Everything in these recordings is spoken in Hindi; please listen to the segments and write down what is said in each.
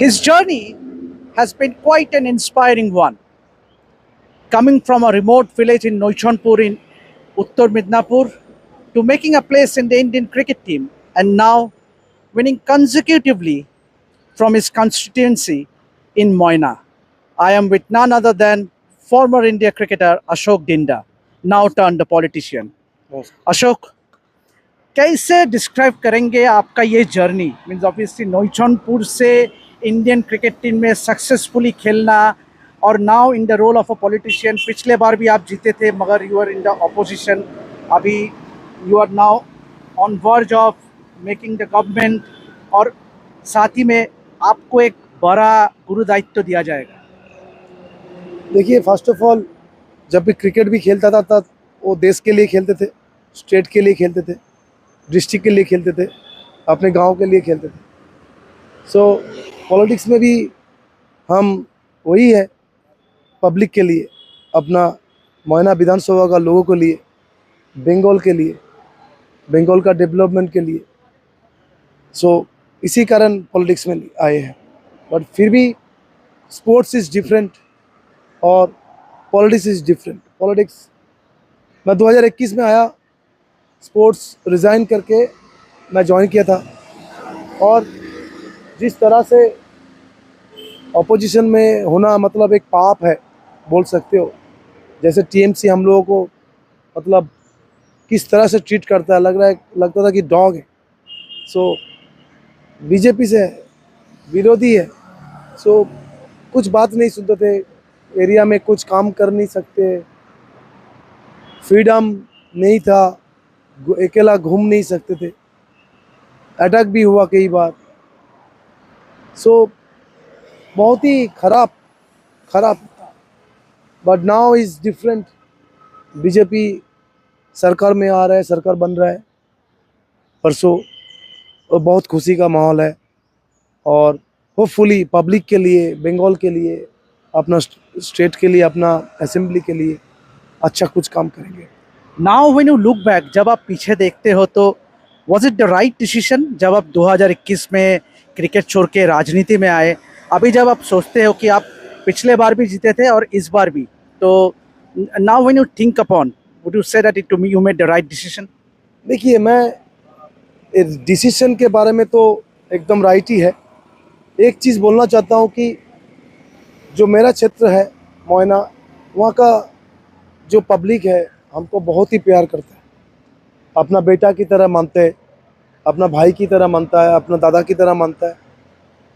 His journey has been quite an inspiring one. Coming from a remote village in Noichonpur in Uttar Midnapur to making a place in the Indian cricket team and now winning consecutively from his constituency in Moina. I am with none other than former India cricketer Ashok Dinda, now turned a politician. Ashok, कैसे डिस्क्राइब करेंगे आपका ये जर्नी मीन्स ऑब्वियसली नोइचौनपुर से इंडियन क्रिकेट टीम में सक्सेसफुली खेलना और now in the role of a politician. पिछले बार भी आप जीते थे मगर you are in the opposition. अभी you are now on verge of making the government और साथ ही में आपको एक बड़ा गुरु दायित्व दिया जाएगा. देखिए, फर्स्ट ऑफ ऑल जब भी क्रिकेट भी खेलता था तब वो देश के लिए खेलते थे, स्टेट के लिए खेलते थे, डिस्ट्रिक्ट के लिए खेलते थे, अपने गांव के लिए खेलते थे. सो पॉलिटिक्स में भी हम वही है, पब्लिक के लिए, अपना मोइना विधानसभा का लोगों के लिए, बंगाल के लिए, बंगाल का डेवलपमेंट के लिए. सो इसी कारण पॉलिटिक्स में आए हैं. बट फिर भी स्पोर्ट्स इज़ डिफरेंट और पॉलिटिक्स इज़ डिफरेंट. पॉलिटिक्स मैं 2021 में आया, स्पोर्ट्स रिज़ाइन करके मैं ज्वाइन किया था और जिस तरह से अपोजिशन में होना मतलब एक पाप है बोल सकते हो. जैसे टीएमसी हम लोगों को मतलब किस तरह से ट्रीट करता है, लगता था कि डॉग है. सो बीजेपी से विरोधी है. सो कुछ बात नहीं सुनते थे, एरिया में कुछ काम कर नहीं सकते, फ्रीडम नहीं था, अकेला घूम नहीं सकते थे, अटैक भी हुआ कई बार. सो बहुत ही खराब. But now is different. BJP सरकार में आ रहा है, सरकार बन रहा है परसों, और बहुत खुशी का माहौल है. और होपफुली पब्लिक के लिए, बंगाल के लिए, अपना स्टेट के लिए, अपना असेंबली के लिए अच्छा कुछ काम करेंगे. Now when you look back, जब आप पीछे देखते हो तो was it the right decision जब आप 2021 में क्रिकेट छोड़ के राजनीति में आए? अभी जब आप सोचते हो कि आप पिछले बार भी जीते थे और इस बार भी, तो now when you think upon, would you say that it to me you made the right decision? देखिए, मैं डिसीजन के बारे में तो एकदम राइट ही है. एक चीज़ बोलना चाहता हूँ कि जो मेरा क्षेत्र है मोइना, वहाँ का जो पब्लिक है हमको बहुत ही प्यार करता है, अपना बेटा की तरह मानते हैं, अपना भाई की तरह मानता है, अपना दादा की तरह मानता है.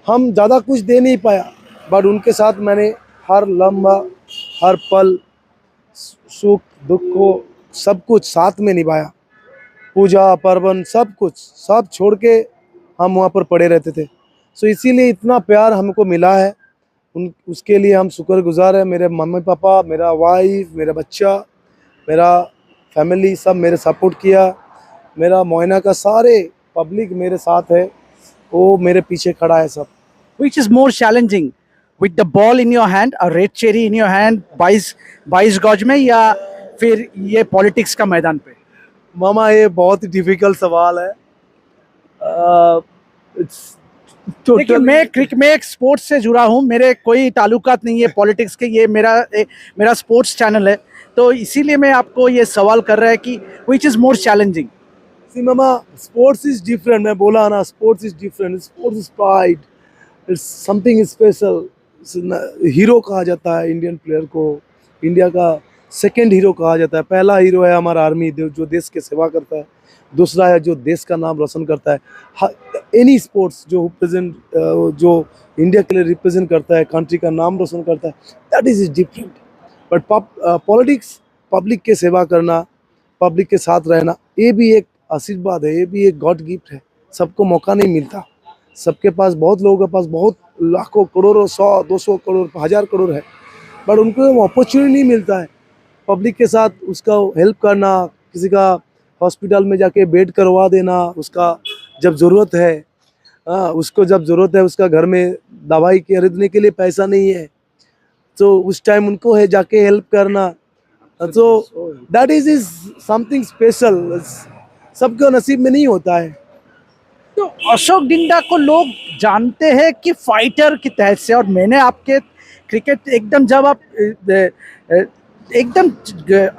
हम ज़्यादा कुछ दे नहीं पाया बट उनके साथ मैंने हर लम्हा, हर पल, सुख दुख को सब कुछ साथ में निभाया. पूजा पर्वन सब छोड़ के हम वहाँ पर पड़े रहते थे. सो इसीलिए इतना प्यार हमको मिला है, उसके लिए हम शुक्रगुजार हैं. मेरे मम्मी पापा, मेरा वाइफ, मेरा बच्चा, मेरा फैमिली सब मेरे सपोर्ट किया. मेरा मोइना का सारे पब्लिक मेरे साथ है, वो मेरे पीछे खड़ा है सब. Which is more challenging, with the ball in your hand, a red cherry in your hand, 22 गज में, या फिर ये पॉलिटिक्स का मैदान पे? मामा, ये बहुत ही डिफिकल्ट सवाल है. देखिए, मैं एक स्पोर्ट्स से जुड़ा हूँ, मेरे कोई ताल्लुकात नहीं है पॉलिटिक्स के. ये मेरा स्पोर्ट्स चैनल है, तो इसीलिए मैं आपको ये सवाल कर रहा है कि which is more challenging? See मामा, स्पोर्ट्स इज डिफरेंट. मैं बोला ना, sports is different. Sports is pride, it's something special. Hero कहा जाता है इंडियन प्लेयर को, इंडिया का सेकंड हीरो कहा जाता है. पहला हीरो है हमारा आर्मी, जो देश की सेवा करता है. दूसरा है जो देश का नाम रोशन करता है. एनी स्पोर्ट्स जो जो इंडिया के लिए रिप्रेजेंट करता है, कंट्री का नाम रोशन करता है, that is different. But politics, public के सेवा करना, पब्लिक के साथ रहना, ये भी एक आशीर्वाद है, ये भी एक गॉड गिफ्ट है. सबको मौका नहीं मिलता. सबके पास, बहुत लोगों के पास बहुत लाखों करोड़ों, 100-200 करोड़, 1000 करोड़ है, बट उनको अपॉर्चुनिटी नहीं मिलता है पब्लिक के साथ उसका हेल्प करना. किसी का हॉस्पिटल में जाके बेड करवा देना, उसका जब ज़रूरत है, उसको जब ज़रूरत है, उसका घर में दवाई खरीदने के लिए पैसा नहीं है, तो उस टाइम उनको है जाके हेल्प करना. तो दैट इज समथिंग स्पेशल. सबके नसीब में नहीं होता है. तो अशोक डिंडा को लोग जानते हैं कि फाइटर की तहत से, और मैंने आपके क्रिकेट एकदम जब आप एकदम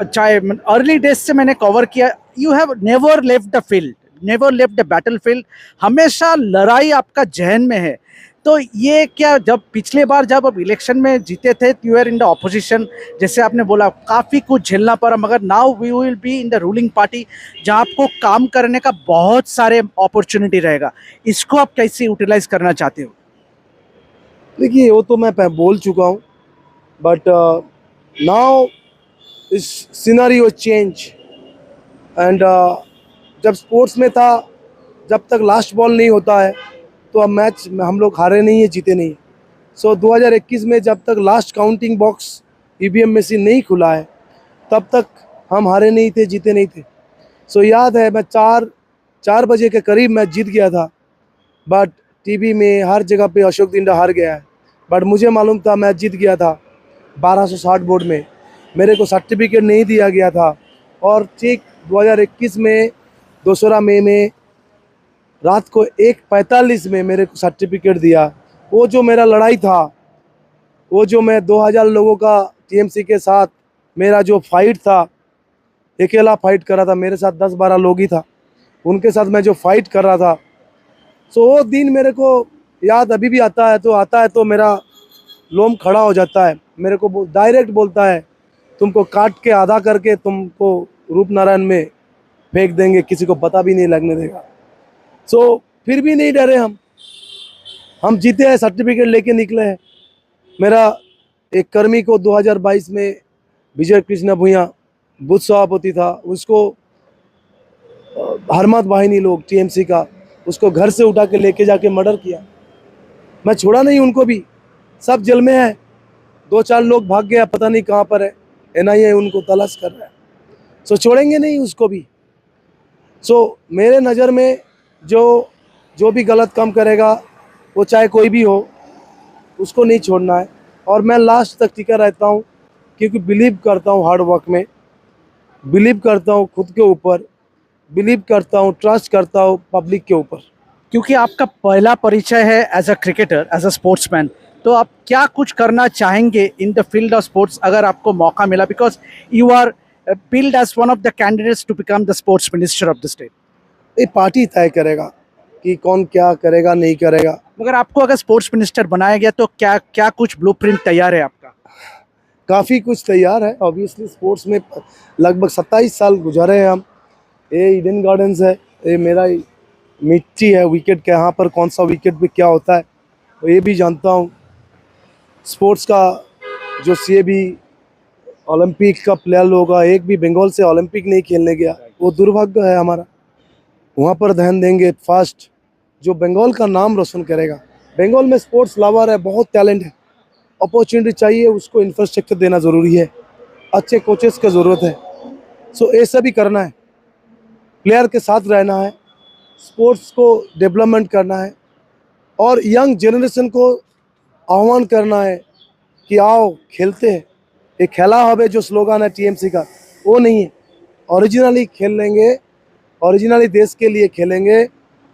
चाहे अर्ली डेज से मैंने कवर किया, you have never left the field, never left the battle field, हमेशा लड़ाई आपका जहन में है। तो ये क्या, जब पिछले बार जब आप इलेक्शन में जीते थे, you are in the opposition, जैसे आपने बोला काफ़ी कुछ झेलना पड़ा, मगर now we will be in the ruling party जहाँ आपको काम करने का बहुत सारे अपॉर्चुनिटी रहेगा, इसको आप कैसे यूटिलाइज करना चाहते हो? देखिए वो तो मैं बोल चुका हूँ, बट नाउ इस सिनेरियो चेंज एंड जब स्पोर्ट्स में था, जब तक लास्ट बॉल नहीं होता है तो अब मैच हम लोग हारे नहीं है, जीते नहीं है। सो 2021 में जब तक last counting box EVM machine नहीं खुला है तब तक हम हारे नहीं थे, जीते नहीं थे। सो याद है मैं 4 बजे के करीब मैच जीत गया था, बट टीवी में हर जगह पे अशोक डिंडा हार गया है। बट मुझे मालूम था मैच जीत गया था। 1260 बोर्ड में मेरे को सर्टिफिकेट नहीं दिया गया था, और ठीक 2021 में 2 मई में रात को 1:45 में मेरे को सर्टिफिकेट दिया। वो जो मेरा लड़ाई था, वो जो मैं 2000 लोगों का टीएमसी के साथ मेरा जो फाइट था, अकेला फाइट कर रहा था, मेरे साथ 10-12 लोग ही था, उनके साथ मैं जो फाइट कर रहा था, सो वो दिन मेरे को याद अभी भी आता है तो मेरा लोम खड़ा हो जाता है। मेरे को डायरेक्ट बोलता है तुमको काट के आधा करके तुमको रूपनारायण में फेंक देंगे, किसी को पता भी नहीं लगने देगा। सो फिर भी नहीं डरे हम जीते हैं, सर्टिफिकेट लेके निकले हैं। मेरा एक कर्मी को 2022 में विजय कृष्ण भूया बुद्ध सभापति था, उसको हरमत वाहिनी लोग टीएमसी का उसको घर से उठा के लेके जाके मर्डर किया। मैं छोड़ा नहीं उनको भी, सब जेल में है। 2-4 लोग भाग गया, पता नहीं कहाँ पर है, एनआईए उनको तलाश कर रहा है। सो छोड़ेंगे नहीं उसको भी। सो मेरे नज़र में जो भी गलत काम करेगा, वो चाहे कोई भी हो, उसको नहीं छोड़ना है। और मैं लास्ट तक टिका रहता हूँ, क्योंकि बिलीव करता हूँ हार्ड वर्क में, बिलीव करता हूँ खुद के ऊपर, बिलीव करता हूँ, ट्रस्ट करता हूँ पब्लिक के ऊपर। क्योंकि आपका पहला परिचय है as a cricketer, as a sportsman, तो आप क्या कुछ करना चाहेंगे in the field of sports अगर आपको मौका मिला, because you are build as one of the candidates to become the sports minister of the state? ये पार्टी तय करेगा कि कौन क्या करेगा नहीं करेगा। मगर आपको अगर स्पोर्ट्स मिनिस्टर बनाया गया तो क्या क्या कुछ ब्लूप्रिंट तैयार है आपका? काफ़ी कुछ तैयार है। ऑब्वियसली स्पोर्ट्स में लगभग 27 साल गुजारे हैं हम। ये ईडन गार्डन्स है, ये मेरा मिट्टी है, विकेट के यहाँ पर कौन सा विकेट पे क्या होता है तो ये भी जानता हूँ। स्पोर्ट्स का जो सीएबी ओलंपिक का प्लेयर होगा, एक भी बंगाल से ओलंपिक नहीं खेलने गया, वो दुर्भाग्य है हमारा। वहाँ पर ध्यान देंगे फर्स्ट, जो बंगाल का नाम रोशन करेगा। बंगाल में स्पोर्ट्स लवर है, बहुत टैलेंट है, अपॉर्चुनिटी चाहिए, उसको इंफ्रास्ट्रक्चर देना ज़रूरी है, अच्छे कोचेस की ज़रूरत है। सो ये सब भी करना है, प्लेयर के साथ रहना है, स्पोर्ट्स को डेवलपमेंट करना है, और यंग जनरेशन को आह्वान करना है कि आओ खेलते हैं। एक खेला हवे जो स्लोगन है टीएमसी का, वो नहीं है। ओरिजिनली खेल लेंगे, ओरिजिनली देश के लिए खेलेंगे,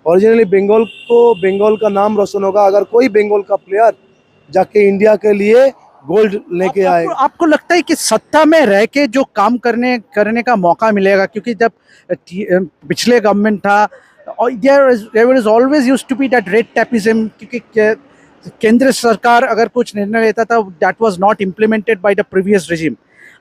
ओरिजिनली बंगाल का नाम रोशन होगा अगर कोई बंगाल का प्लेयर जाके इंडिया के लिए गोल्ड लेके आए। आपको लगता है कि सत्ता में रह के जो काम करने का मौका मिलेगा? क्योंकि जब पिछले गवर्नमेंट था, there is always used to be that red tapism, क्योंकि केंद्र सरकार अगर कुछ निर्णय लेता था, that was not implemented by the previous regime.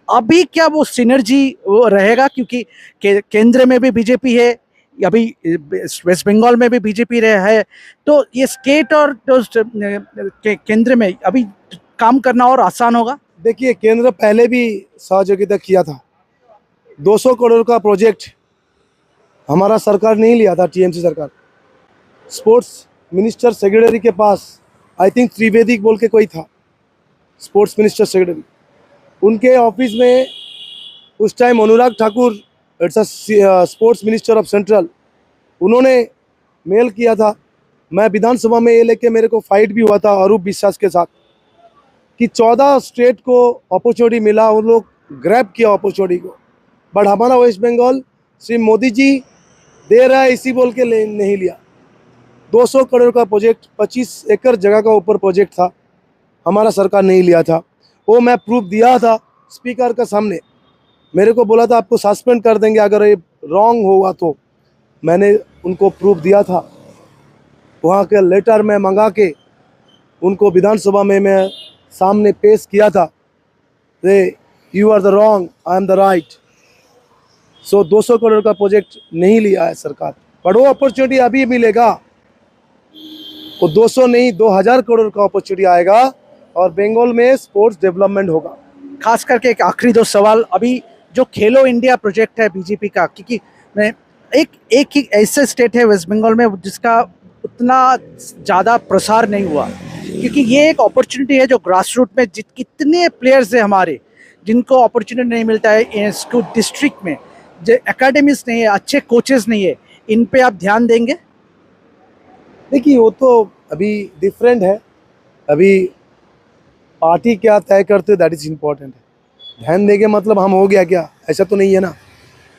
अभी क्या वो सिनर्जी वो रहेगा? क्योंकि केंद्र में भी बीजेपी है, अभी वेस्ट बंगाल में भी बीजेपी है, तो ये स्टेट और केंद्र में अभी काम करना और आसान होगा? देखिए केंद्र पहले भी सहयोगिता किया था, 200 करोड़ का प्रोजेक्ट हमारा सरकार नहीं लिया था, टीएमसी सरकार। स्पोर्ट्स मिनिस्टर सेक्रेटरी के पास आई थिंक त्रिवेदी बोल के कोई था, स्पोर्ट्स मिनिस्टर सेक्रेटरी, उनके ऑफिस में उस time Anurag Thakur, it's sports minister of central, उन्होंने मेल किया था। मैं विधानसभा में ये लेके मेरे को फाइट भी हुआ था अरूप विश्वास के साथ कि 14 स्टेट को अपॉर्चुनिटी मिला, उन लोग ग्रैब किया अपॉर्चुनिटी को, बट हमारा वेस्ट बंगाल श्री मोदी जी दे रहा है इसी बोल के नहीं लिया। 200 करोड़ का प्रोजेक्ट, 25 एकड़ जगह का ऊपर प्रोजेक्ट था, हमारा सरकार नहीं लिया था। वो मैं प्रूफ दिया था स्पीकर के सामने, मेरे को बोला था आपको सस्पेंड कर देंगे अगर ये रॉन्ग हुआ तो। मैंने उनको प्रूफ दिया था, वहाँ के लेटर में मंगा के उनको विधानसभा में मैं सामने पेश किया था, you are the wrong, I am the right. So 200 crore का प्रोजेक्ट नहीं लिया है सरकार, पर वो अपॉर्चुनिटी अभी मिलेगा। वो 200 नहीं 2000 करोड़ का अपॉर्चुनिटी आएगा और बंगाल में स्पोर्ट्स डेवलपमेंट होगा। खास करके एक आखिरी दो सवाल, अभी जो खेलो इंडिया प्रोजेक्ट है बीजेपी का, क्योंकि मैं एक ही ऐसे स्टेट है वेस्ट बंगाल में जिसका उतना ज़्यादा प्रसार नहीं हुआ, क्योंकि ये एक अपॉर्चुनिटी है जो ग्रास रूट में कितने प्लेयर्स हैं हमारे जिनको अपॉर्चुनिटी नहीं मिलता है स्कूल डिस्ट्रिक्ट में, जो एकेडमीज नहीं है, अच्छे कोचेस नहीं है, इन पे आप ध्यान देंगे? देखिए वो तो अभी डिफरेंट है, अभी पार्टी क्या तय करते दैट इज इम्पोर्टेंट है। ध्यान देंगे मतलब हम हो गया क्या, ऐसा तो नहीं है ना।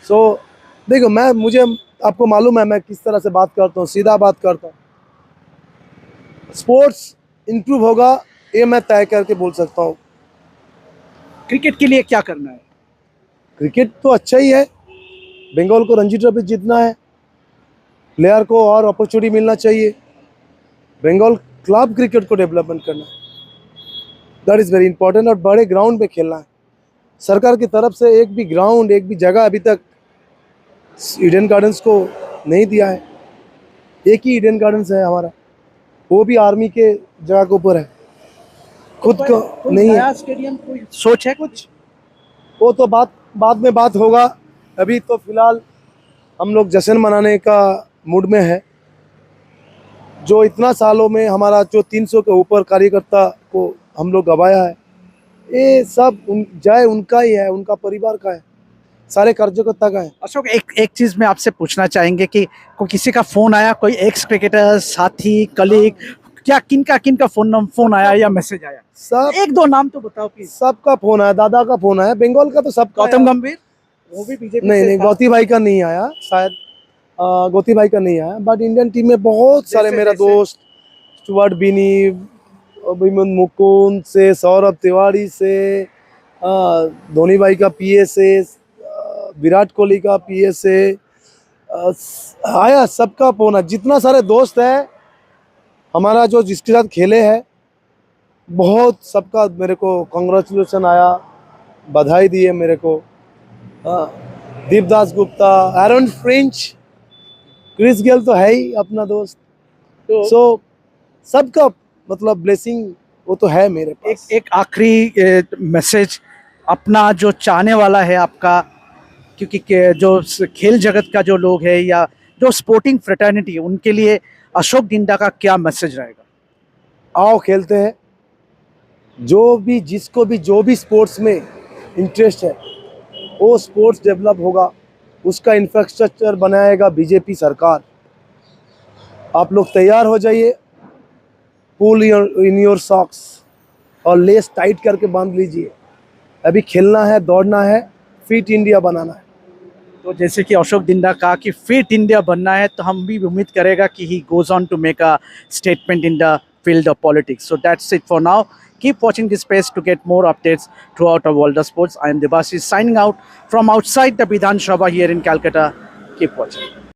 सो देखो मुझे आपको मालूम है मैं किस तरह से बात करता हूँ, सीधा बात करता हूँ। स्पोर्ट्स इम्प्रूव होगा ये मैं तय करके बोल सकता हूँ। क्रिकेट के लिए क्या करना है? क्रिकेट तो अच्छा ही है, बंगाल को रणजी ट्रॉफी जीतना है, प्लेयर को और अपॉर्चुनिटी मिलना चाहिए, बंगाल क्लब क्रिकेट को डेवलपमेंट करना है, दैट इज़ वेरी इंपॉर्टेंट। और बड़े ग्राउंड पे खेलना है। सरकार की तरफ से एक भी ग्राउंड, एक भी जगह अभी तक ईडन गार्डन्स को नहीं दिया है। एक ही ईडन गार्डन्स है हमारा, वो भी आर्मी के जगह के ऊपर है, खुद को नहीं है। स्टेडियम कोई सोच है कुछ? वो तो बाद में बात होगा। अभी तो फिलहाल हम लोग जश्न मनाने का मूड में है। जो इतना सालों में हमारा जो 300 के ऊपर कार्यकर्ता को हम लोग गवाया है, ये सब जय उनका ही है, उनका परिवार का है, सारे कार्यकर्ता का है। अशोक, एक चीज मैं आपसे पूछना चाहेंगे कि कोई किसी का फोन आया, कोई एक्स क्रिकेटर साथी कलीग, क्या किनका फोन आया या मैसेज आया? सब एक दो नाम तो बताओ प्लीज। सबका फोन आया, दादा का फोन आया, बंगाल का तो सब। गौतम गंभीर वो भी बीजेपी नहीं गौती भाई का नहीं आया शायद, गौती भाई का नहीं आया, बट इंडियन टीम में बहुत सारे मेरा दोस्त, स्टुअर्ट बिनी, अभिमन्यु मुकुंद से, सौरभ तिवारी से, धोनी भाई का पीए से, विराट कोहली का पीए से आया, सबका फोन है। जितना सारे दोस्त है हमारा जो जिसके साथ खेले हैं, बहुत सबका मेरे को कांग्रेचुलेशन आया, बधाई दिए मेरे को। दीपदास गुप्ता, एरन फ्रेंच, क्रिस गेल तो है ही अपना दोस्त। तो सो सबका मतलब ब्लेसिंग वो तो है मेरे पास। एक आखिरी मैसेज अपना जो चाहने वाला है आपका, क्योंकि जो खेल जगत का जो लोग है या जो स्पोर्टिंग फ्रेटर्निटी है, उनके लिए अशोक डिंडा का क्या मैसेज रहेगा? आओ खेलते हैं, जिसको भी जो भी स्पोर्ट्स में इंटरेस्ट है वो स्पोर्ट्स डेवलप होगा, उसका इंफ्रास्ट्रक्चर बनाएगा बीजेपी सरकार। आप लोग तैयार हो जाइए, पुल इन योर सॉक्स और लेस टाइट करके बांध लीजिए। अभी खेलना है, दौड़ना है, फिट इंडिया बनाना है। तो जैसे कि अशोक डिंडा कहा कि फिट इंडिया बनना है, तो हम भी उम्मीद करेगा कि he goes on to make a statement in the field of politics. So that's it for now. Keep watching this space to get more updates throughout our world of sports. I am Debashish signing out from outside the Bidhan Sabha here in Calcutta. Keep watching.